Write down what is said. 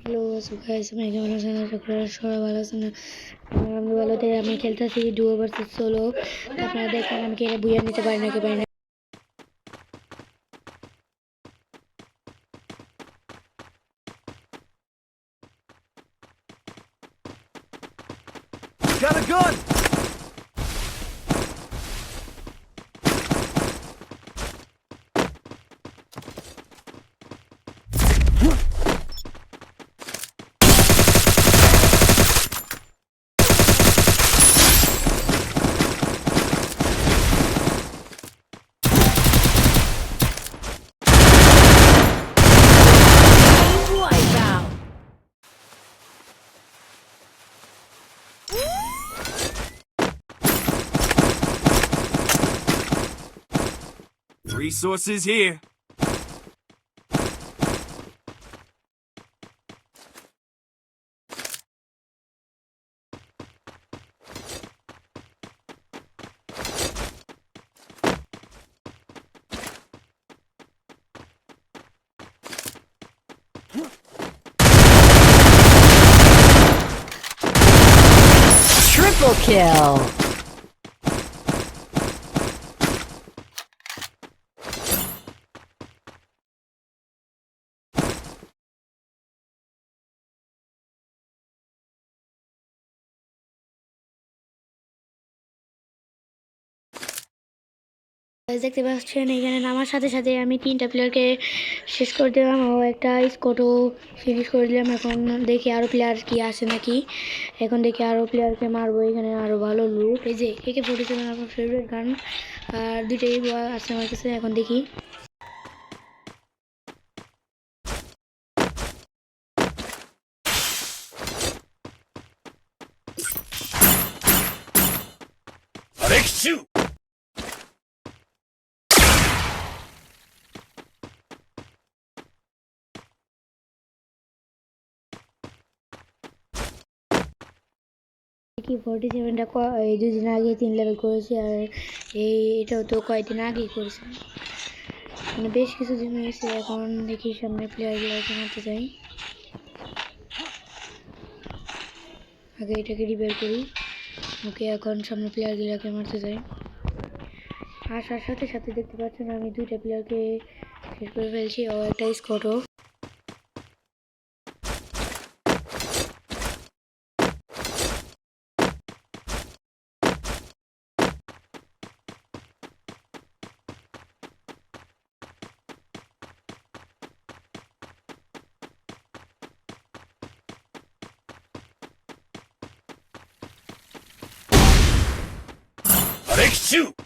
Hello guys, আমি কেমন আছেন? আশা করি সবাই ভালো আছেন। আমি ভালোতে আমি খেলতেছি ডুও ভার্সেস সোলো। আপনারা দেখেন আমি কি এটা বুইয়া নিতে পারি নাকি পারি না। Got a gun! Wipeout! Resources here. Triple kill! দেখতে পাচ্ছেন এখানে নামার সাথে সাথে আমি 3টা প্লেয়ারকে শেষ করে দিলাম ও একটা স্কোরও ফিনিশ করে দিলাম। এখন দেখি আরও প্লেয়ার কি আসে নাকি। এখন দেখি আরও প্লেয়ারকে মারবো। এখানে আরও ভালো লুট, এই যে AK-47 আমার ফেভারিট গান, আর দুইটাই আছে আমার কাছে। এখন দেখি Shoot! কি 47টা এই 2 দিন আগে 3 লেভেল করেছি, আর এটাও তো কয়েকদিন আগেই করেছি। মানে বেশ কিছুদিন হয়েছে। এখন দেখি সামনে প্লেয়ারগুলোকে মারতে যাই। আগে এটাকে রিপেয়ার করি। ওকে, এখন সামনে প্লেয়ারগুলোকে মারতে যাই। আসার সাথে সাথে দেখতে পাচ্ছেন আমি 2টা প্লেয়ারকে শেষ করে ফেলছি ও একটা স্কোরও। Shoot!